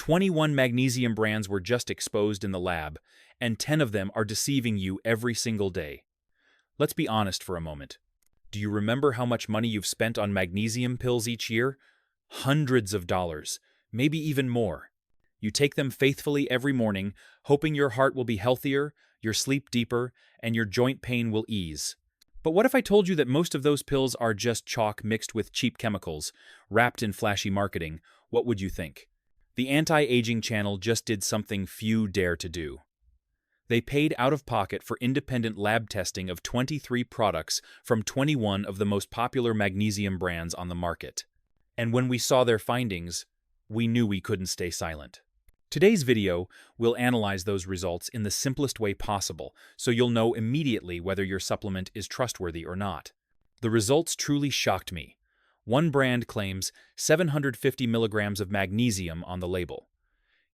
21 magnesium brands were just exposed in the lab, and 10 of them are deceiving you every single day. Let's be honest for a moment. Do you remember how much money you've spent on magnesium pills each year? Hundreds of dollars, maybe even more. You take them faithfully every morning, hoping your heart will be healthier, your sleep deeper, and your joint pain will ease. But what if I told you that most of those pills are just chalk mixed with cheap chemicals, wrapped in flashy marketing? What would you think? The anti-aging channel just did something few dare to do. They paid out of pocket for independent lab testing of 23 products from 21 of the most popular magnesium brands on the market. And when we saw their findings, we knew we couldn't stay silent. Today's video will analyze those results in the simplest way possible, so you'll know immediately whether your supplement is trustworthy or not. The results truly shocked me. One brand claims 750 milligrams of magnesium on the label.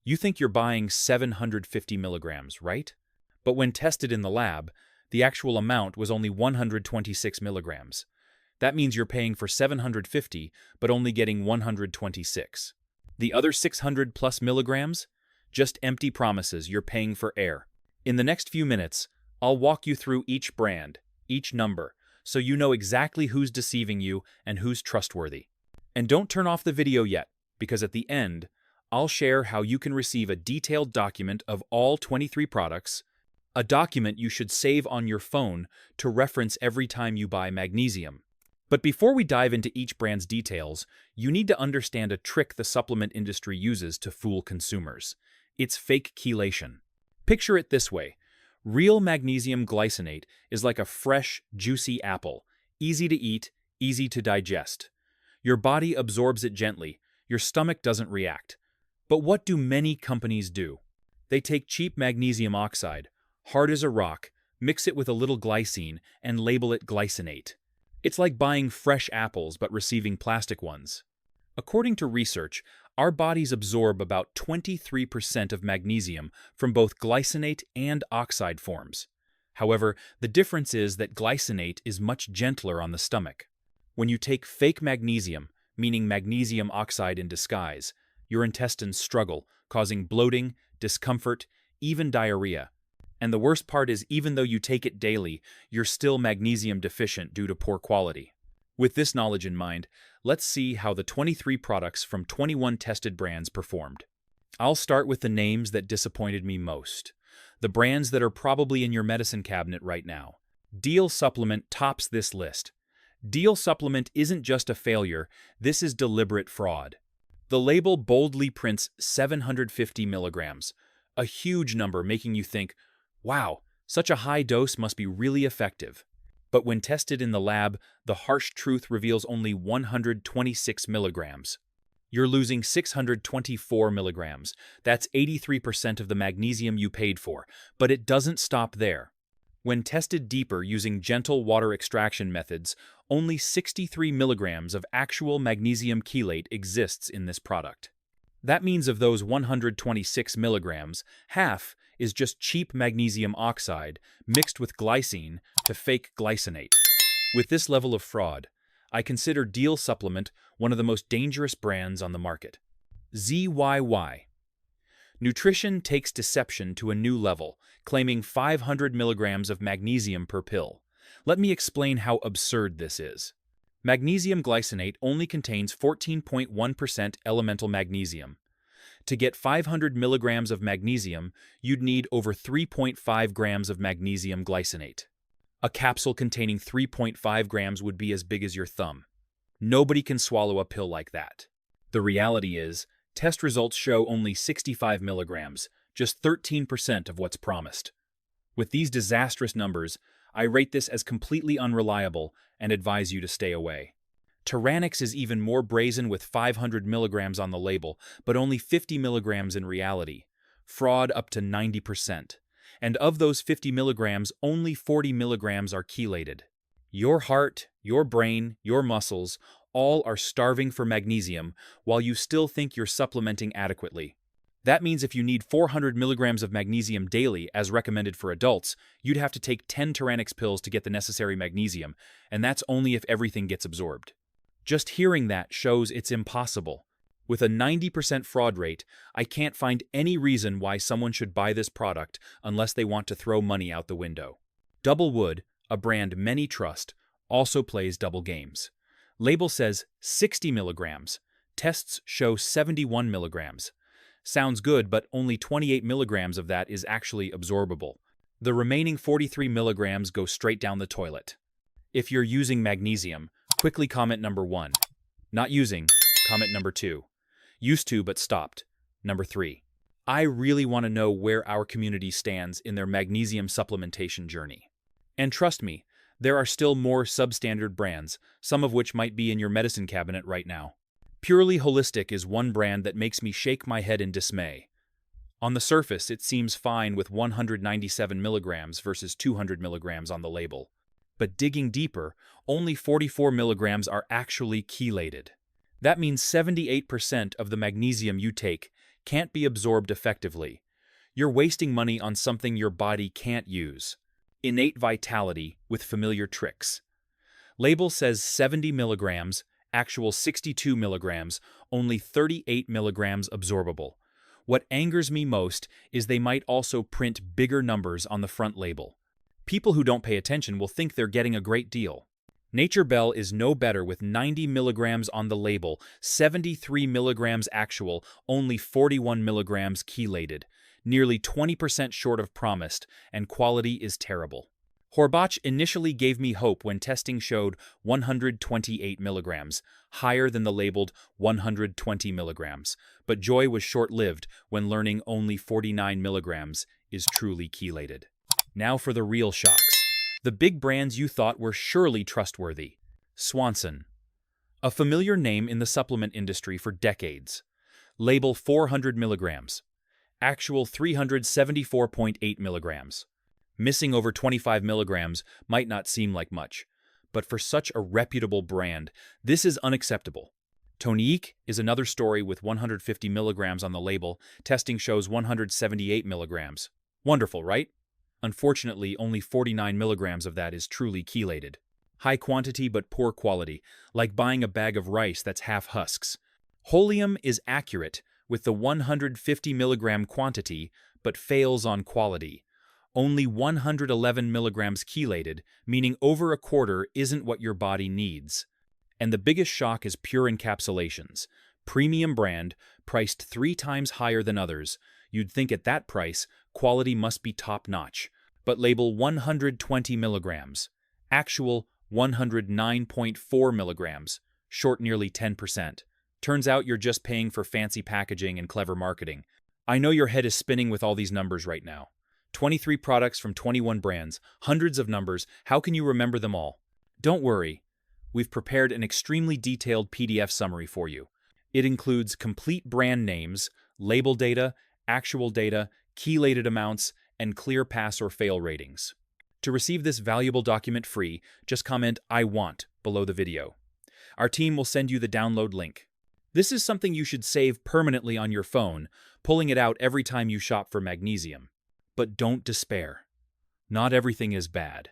You think you're buying 750 milligrams, right? But when tested in the lab, the actual amount was only 126 milligrams. That means you're paying for 750, but only getting 126. The other 600 plus milligrams? Just empty promises you're paying for air. In the next few minutes, I'll walk you through each brand, each number, so you know exactly who's deceiving you and who's trustworthy. And don't turn off the video yet, because at the end, I'll share how you can receive a detailed document of all 23 products, a document you should save on your phone to reference every time you buy magnesium. But before we dive into each brand's details, you need to understand a trick the supplement industry uses to fool consumers. It's fake chelation. Picture it this way. Real magnesium glycinate is like a fresh, juicy apple, easy to eat, easy to digest. Your body absorbs it gently, your stomach doesn't react. But what do many companies do? They take cheap magnesium oxide, hard as a rock, mix it with a little glycine, and label it glycinate. It's like buying fresh apples but receiving plastic ones. According to research, our bodies absorb about 23% of magnesium from both glycinate and oxide forms. However, the difference is that glycinate is much gentler on the stomach. When you take fake magnesium, meaning magnesium oxide in disguise, your intestines struggle, causing bloating, discomfort, even diarrhea. And the worst part is, even though you take it daily, you're still magnesium deficient due to poor quality. With this knowledge in mind, let's see how the 23 products from 21 tested brands performed. I'll start with the names that disappointed me most. The brands that are probably in your medicine cabinet right now. Deal Supplement tops this list. Deal Supplement isn't just a failure, this is deliberate fraud. The label boldly prints 750 milligrams, a huge number making you think, wow, such a high dose must be really effective. But when tested in the lab, the harsh truth reveals only 126 milligrams. You're losing 624 milligrams. That's 83% of the magnesium you paid for. But it doesn't stop there. When tested deeper using gentle water extraction methods, only 63 milligrams of actual magnesium chelate exists in this product. That means of those 126 milligrams, half is just cheap magnesium oxide mixed with glycine to fake glycinate. With this level of fraud, I consider Deal Supplement one of the most dangerous brands on the market. ZYY. Nutrition takes deception to a new level, claiming 500 milligrams of magnesium per pill. Let me explain how absurd this is. Magnesium glycinate only contains 14.1% elemental magnesium. To get 500 milligrams of magnesium, you'd need over 3.5 grams of magnesium glycinate. A capsule containing 3.5 grams would be as big as your thumb. Nobody can swallow a pill like that. The reality is, test results show only 65 milligrams, just 13% of what's promised. With these disastrous numbers, I rate this as completely unreliable and advise you to stay away. Tyranix is even more brazen with 500 milligrams on the label, but only 50 milligrams in reality. Fraud up to 90%. And of those 50 milligrams, only 40 milligrams are chelated. Your heart, your brain, your muscles, all are starving for magnesium while you still think you're supplementing adequately. That means if you need 400 milligrams of magnesium daily, as recommended for adults, you'd have to take 10 Tyranix pills to get the necessary magnesium, and that's only if everything gets absorbed. Just hearing that shows it's impossible. With a 90% fraud rate, I can't find any reason why someone should buy this product unless they want to throw money out the window. Double Wood, a brand many trust, also plays double games. Label says 60 milligrams. Tests show 71 milligrams. Sounds good, but only 28 milligrams of that is actually absorbable. The remaining 43 milligrams go straight down the toilet. If you're using magnesium, quickly comment number 1. Not using, comment number 2. Used to but stopped, number 3. I really want to know where our community stands in their magnesium supplementation journey. And trust me, there are still more substandard brands, some of which might be in your medicine cabinet right now. Purely Holistic is one brand that makes me shake my head in dismay. On the surface, it seems fine with 197 milligrams versus 200 milligrams on the label. But digging deeper, only 44 milligrams are actually chelated. That means 78% of the magnesium you take can't be absorbed effectively. You're wasting money on something your body can't use. Innate vitality with familiar tricks. Label says 70 milligrams, actual 62 milligrams, only 38 milligrams absorbable. What angers me most is they might also print bigger numbers on the front label. People who don't pay attention will think they're getting a great deal. Nature Bell is no better with 90 milligrams on the label, 73 milligrams actual, only 41 milligrams chelated, nearly 20% short of promised, and quality is terrible. Horbach initially gave me hope when testing showed 128 milligrams, higher than the labeled 120 milligrams, but joy was short-lived when learning only 49 milligrams is truly chelated. Now for the real shocks. The big brands you thought were surely trustworthy. Swanson. A familiar name in the supplement industry for decades. Label 400 milligrams. Actual 374.8 milligrams. Missing over 25 milligrams might not seem like much, but for such a reputable brand, this is unacceptable. Tonique is another story with 150 milligrams on the label. Testing shows 178 milligrams. Wonderful, right? Unfortunately, only 49 milligrams of that is truly chelated. High quantity but poor quality, like buying a bag of rice that's half husks. Holium is accurate with the 150 milligram quantity, but fails on quality. Only 111 milligrams chelated, meaning over a quarter isn't what your body needs. And the biggest shock is Pure Encapsulations. Premium brand, priced 3 times higher than others. You'd think at that price, quality must be top-notch. But label 120 milligrams. Actual 109.4 milligrams, short nearly 10%. Turns out you're just paying for fancy packaging and clever marketing. I know your head is spinning with all these numbers right now. 23 products from 21 brands, hundreds of numbers, how can you remember them all? Don't worry, we've prepared an extremely detailed PDF summary for you. It includes complete brand names, label data, actual data, chelated amounts, and clear pass or fail ratings. To receive this valuable document free, just comment "I want" below the video. Our team will send you the download link. This is something you should save permanently on your phone, pulling it out every time you shop for magnesium. But don't despair. Not everything is bad.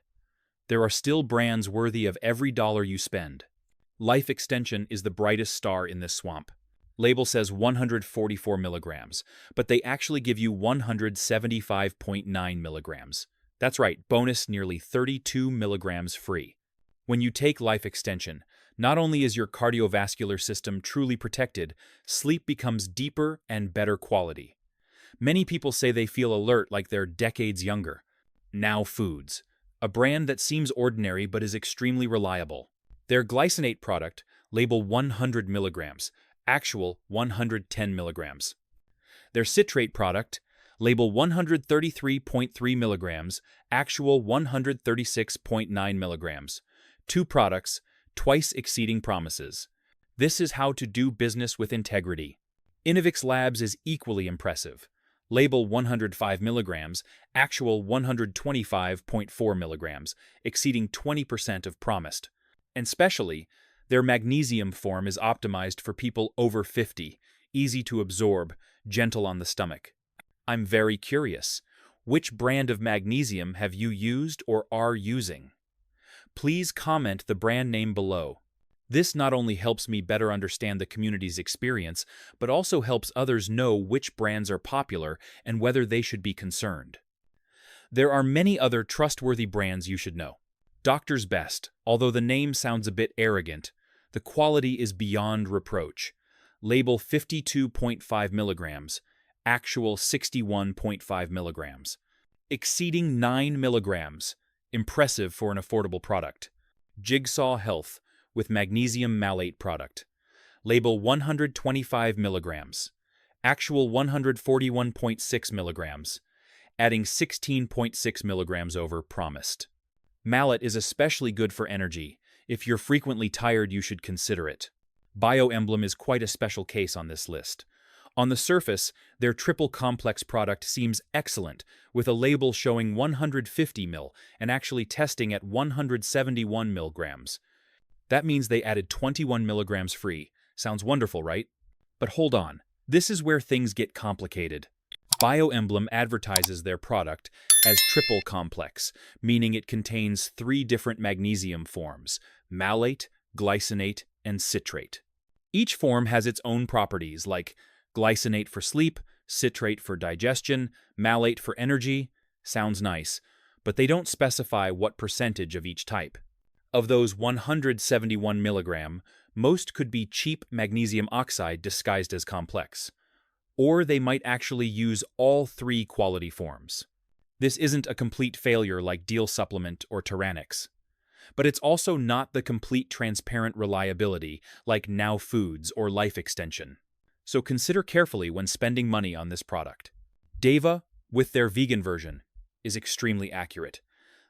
There are still brands worthy of every dollar you spend. Life Extension is the brightest star in this swamp. Label says 144 milligrams, but they actually give you 175.9 milligrams. That's right, bonus nearly 32 milligrams free. When you take Life Extension, not only is your cardiovascular system truly protected, sleep becomes deeper and better quality. Many people say they feel alert like they're decades younger. Now Foods, a brand that seems ordinary but is extremely reliable. Their glycinate product, label 100 milligrams, actual 110 milligrams. Their citrate product, label 133.3 milligrams, actual 136.9 milligrams. 2 products, twice exceeding promises. This is how to do business with integrity. Innovix Labs is equally impressive. Label 105 milligrams, actual 125.4 milligrams, exceeding 20% of promised. And specially, their magnesium form is optimized for people over 50, easy to absorb, gentle on the stomach. I'm very curious. Which brand of magnesium have you used or are using? Please comment the brand name below. This not only helps me better understand the community's experience, but also helps others know which brands are popular and whether they should be concerned. There are many other trustworthy brands you should know. Doctor's Best, although the name sounds a bit arrogant, the quality is beyond reproach. Label 52.5 milligrams, actual 61.5 milligrams. Exceeding 9 milligrams, impressive for an affordable product. Jigsaw Health, with magnesium malate product. Label 125 milligrams, actual 141.6 milligrams, adding 16.6 milligrams over promised. Malate is especially good for energy. If you're frequently tired, you should consider it. Bioemblem is quite a special case on this list. On the surface, their triple complex product seems excellent, with a label showing 150 ml and actually testing at 171 milligrams. That means they added 21 milligrams free. Sounds wonderful, right? But hold on, this is where things get complicated. Bioemblem advertises their product as triple complex, meaning it contains 3 different magnesium forms: malate, glycinate, and citrate. Each form has its own properties, like glycinate for sleep, citrate for digestion, malate for energy. Sounds nice, but they don't specify what percentage of each type. Of those 171 milligram, most could be cheap magnesium oxide disguised as complex. Or they might actually use all 3 quality forms. This isn't a complete failure like Deal Supplement or Tyrannics. But it's also not the complete transparent reliability like Now Foods or Life Extension. So consider carefully when spending money on this product. Deva, with their vegan version, is extremely accurate.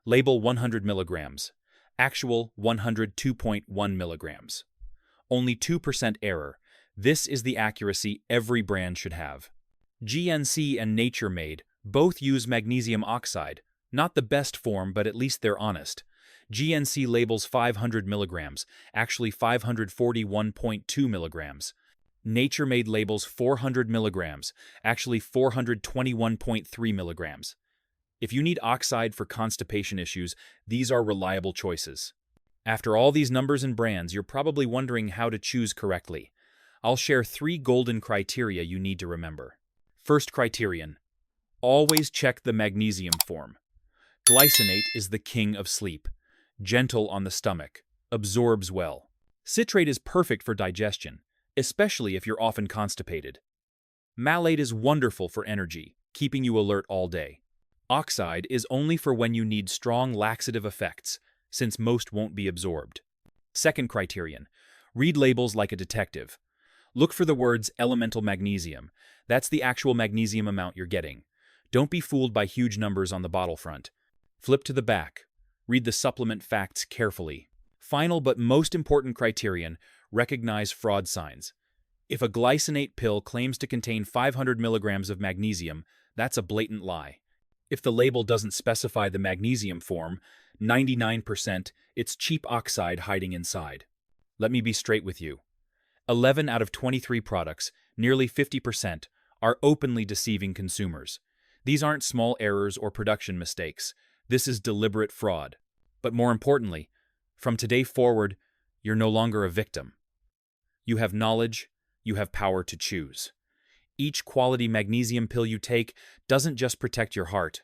Label 100 milligrams, actual 102.1 milligrams. Only 2% error. This is the accuracy every brand should have. GNC and Nature Made both use magnesium oxide, not the best form, but at least they're honest. GNC labels 500 milligrams, actually 541.2 milligrams. Nature Made labels 400 milligrams, actually 421.3 milligrams. If you need oxide for constipation issues, these are reliable choices. After all these numbers and brands, you're probably wondering how to choose correctly. I'll share 3 golden criteria you need to remember. First criterion: always check the magnesium form. Glycinate is the king of sleep. Gentle on the stomach, absorbs well. Citrate is perfect for digestion, especially if you're often constipated. Malate is wonderful for energy, keeping you alert all day. Oxide is only for when you need strong laxative effects, since most won't be absorbed. Second criterion: read labels like a detective. Look for the words elemental magnesium. That's the actual magnesium amount you're getting. Don't be fooled by huge numbers on the bottle front. Flip to the back. Read the supplement facts carefully. Final but most important criterion: recognize fraud signs. If a glycinate pill claims to contain 500 milligrams of magnesium, that's a blatant lie. If the label doesn't specify the magnesium form, 99% it's cheap oxide hiding inside. Let me be straight with you. 11 out of 23 products, nearly 50%, are openly deceiving consumers. These aren't small errors or production mistakes. This is deliberate fraud. But more importantly, from today forward, you're no longer a victim. You have knowledge, you have power to choose. Each quality magnesium pill you take doesn't just protect your heart.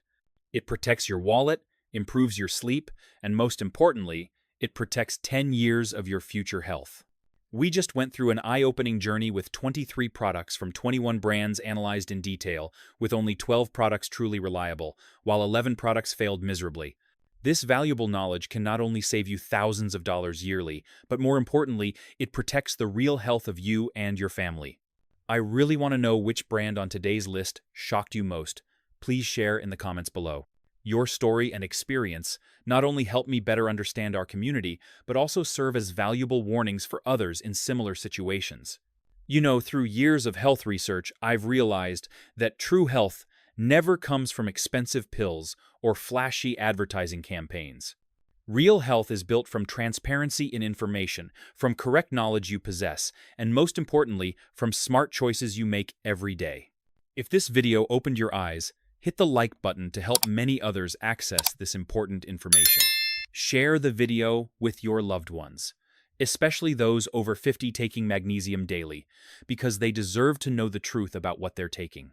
It protects your wallet, improves your sleep, and most importantly, it protects 10 years of your future health. We just went through an eye-opening journey with 23 products from 21 brands analyzed in detail, with only 12 products truly reliable, while 11 products failed miserably. This valuable knowledge can not only save you thousands of dollars yearly, but more importantly, it protects the real health of you and your family. I really want to know which brand on today's list shocked you most. Please share in the comments below. Your story and experience not only help me better understand our community, but also serve as valuable warnings for others in similar situations. You know, through years of health research, I've realized that true health never comes from expensive pills or flashy advertising campaigns. Real health is built from transparency in information, from correct knowledge you possess, and most importantly, from smart choices you make every day. If this video opened your eyes, hit the like button to help many others access this important information. Share the video with your loved ones. especially those over 50 taking magnesium daily, because they deserve to know the truth about what they're taking.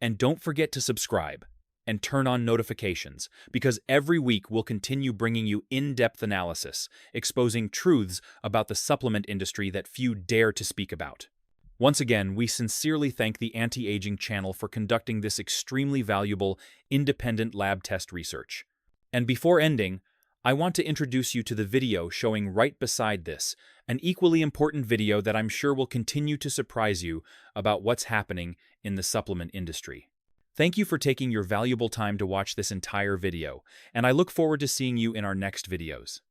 And don't forget to subscribe and turn on notifications, because every week we'll continue bringing you in-depth analysis, exposing truths about the supplement industry that few dare to speak about. Once again, we sincerely thank the Anti-Aging channel for conducting this extremely valuable, independent lab test research. And before ending, I want to introduce you to the video showing right beside this, an equally important video that I'm sure will continue to surprise you about what's happening in the supplement industry. Thank you for taking your valuable time to watch this entire video, and I look forward to seeing you in our next videos.